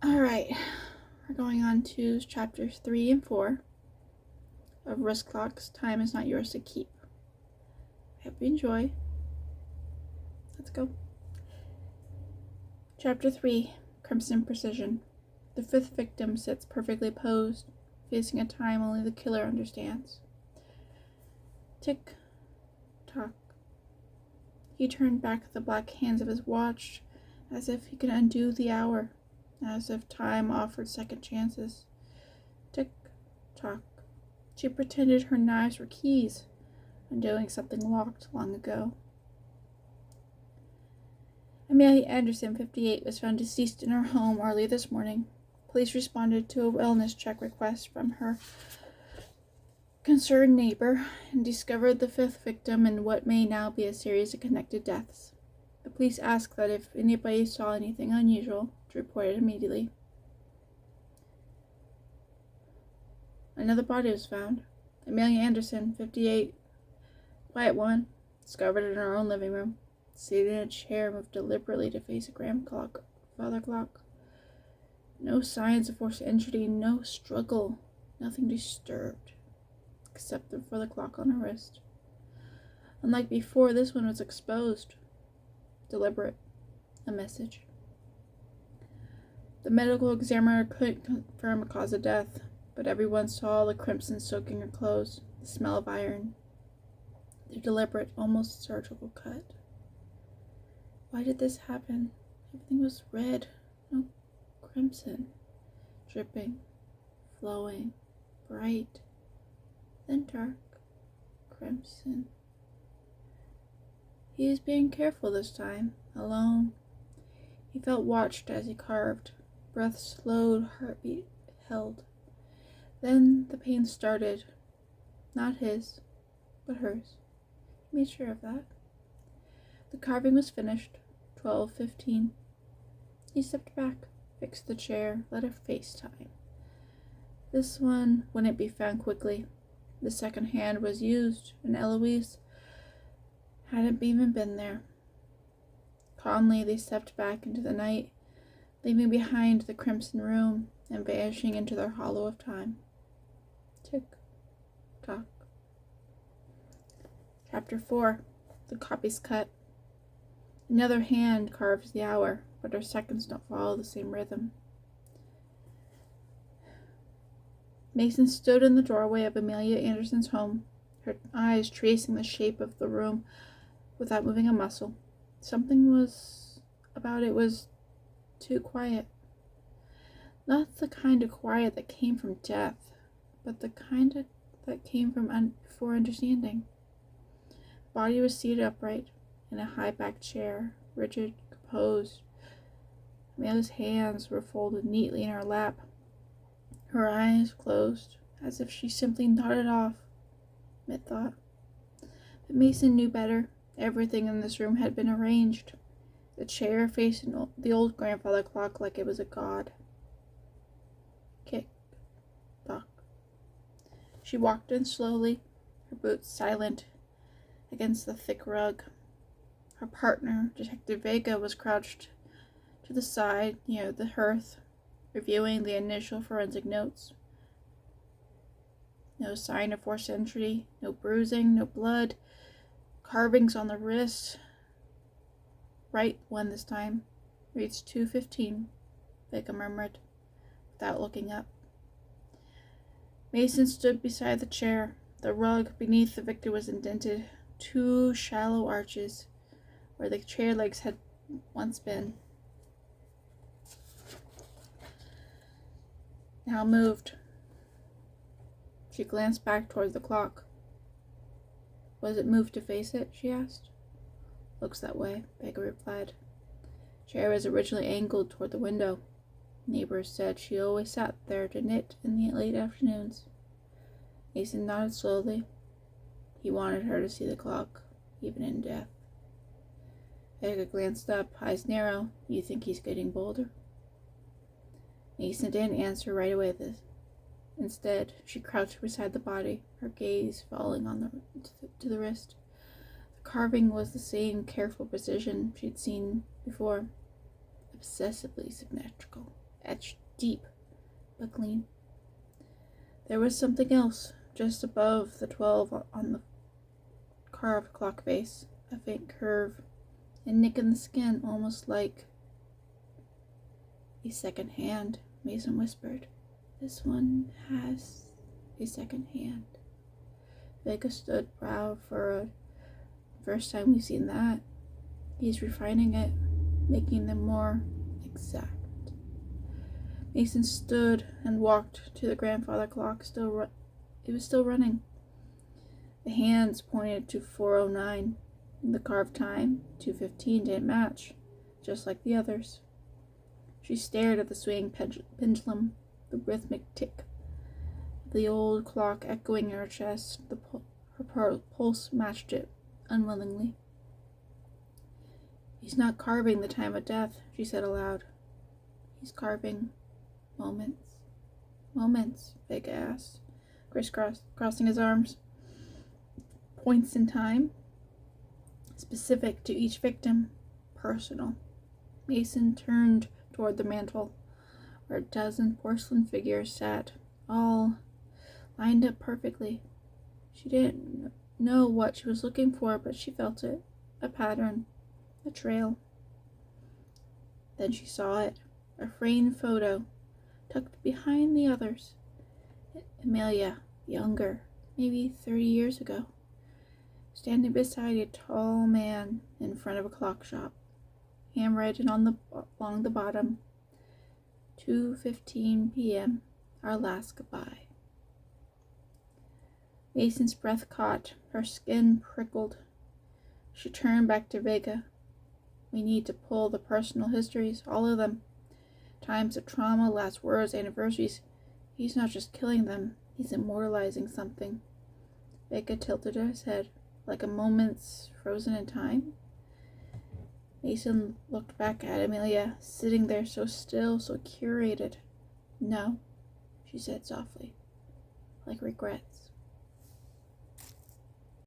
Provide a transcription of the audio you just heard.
Alright, we're going on to chapters 3 and 4 of WristClocks. Time is not yours to keep. I hope you enjoy. Let's go. Chapter 3, Crimson Precision. The fifth victim sits perfectly posed, facing a time only the killer understands. Tick, tock. He turned back the black hands of his watch as if he could undo the hour, as if time offered second chances. Tick, tock. She pretended her knives were keys, undoing something locked long ago. Amelia Anderson, 58, was found deceased in her home early this morning. Police responded to a wellness check request from her concerned neighbor and discovered the fifth victim in what may now be a series of connected deaths. The police asked that if anybody saw anything unusual, to report it immediately. Another body was found. Amelia Anderson, 58, quiet one, discovered in her own living room, seated in a chair, moved deliberately to face a grandfather clock. No signs of forced injury, no struggle, nothing disturbed, except for the clock on her wrist. Unlike before, this one was exposed, deliberate, a message. The medical examiner couldn't confirm a cause of death, but everyone saw the crimson soaking her clothes, the smell of iron, the deliberate, almost surgical cut. Why did this happen? Everything was red, no crimson, dripping, flowing, bright, then dark, crimson. He was being careful this time, alone. He felt watched as he carved, breath slowed, heartbeat held. Then the pain started, not his, but hers. He made sure of that. The carving was finished, 12:15. He stepped back, fixed the chair, let her face time. This one wouldn't be found quickly. The second hand was used, and Eloise hadn't even been there. Calmly, they stepped back into the night, leaving behind the crimson room and vanishing into their hollow of time. Tick, tock. Chapter 4, The Copies Cut. Another hand carves the hour, but her seconds don't follow the same rhythm. Mason stood in the doorway of Amelia Anderson's home, her eyes tracing the shape of the room without moving a muscle. Something about it was too quiet. Not the kind of quiet that came from death, but the kind that came from before understanding. The body was seated upright in a high-backed chair, rigid, composed. Amelia's hands were folded neatly in her lap, her eyes closed, as if she simply nodded off mid-thought. But Mason knew better. Everything in this room had been arranged. The chair faced the old grandfather clock like it was a god. Kick, tock. She walked in slowly, her boots silent against the thick rug. Her partner, Detective Vega, was crouched to the side near the hearth, reviewing the initial forensic notes. No sign of forced entry, no bruising, no blood, carvings on the wrist. Right one this time. Reads 2:15, Vega murmured, without looking up. Mason stood beside the chair. The rug beneath the victim was indented, 2 shallow arches, where the chair legs had once been. Now moved. She glanced back toward the clock. Was it moved to face it? She asked. Looks that way, Vega replied. Chair was originally angled toward the window. Neighbors said she always sat there to knit in the late afternoons. Mason nodded slowly. He wanted her to see the clock, even in death. Vega glanced up, eyes narrow. You think he's getting bolder? Mason didn't answer right away this. Instead, she crouched beside the body, her gaze falling to the wrist. The carving was the same careful precision she'd seen before, obsessively symmetrical, etched deep but clean. There was something else just above the 12 on the carved clock face, a faint curve, a nick in the skin, almost like a second hand, Mason whispered. This one has a second hand. Vega stood proud for a first time we've seen that. He's refining it, making them more exact. Mason stood and walked to the grandfather clock. It was still running. The hands pointed to 4:09. The carved time, 2:15, didn't match, just like the others. She stared at the swaying pendulum, the rhythmic tick of the old clock echoing in her chest. Her pulse matched it, unwillingly. He's not carving the time of death, she said aloud. He's carving moments. Moments, Vega asked, crossing his arms. Points in time, specific to each victim, personal. Mason turned toward the mantel, where a dozen porcelain figures sat, all lined up perfectly. She didn't know what she was looking for, but she felt it. A pattern, a trail. Then she saw it, a framed photo, tucked behind the others. Amelia, younger, maybe 30 years ago, standing beside a tall man in front of a clock shop, handwritten along the bottom, 2:15 p.m., our last goodbye. Mason's breath caught, her skin prickled. She turned back to Vega. We need to pull the personal histories, all of them. Times of trauma, last words, anniversaries. He's not just killing them, he's immortalizing something. Vega tilted his head, like a moment's frozen in time. Mason looked back at Amelia, sitting there so still, so curated. No, she said softly, like regrets.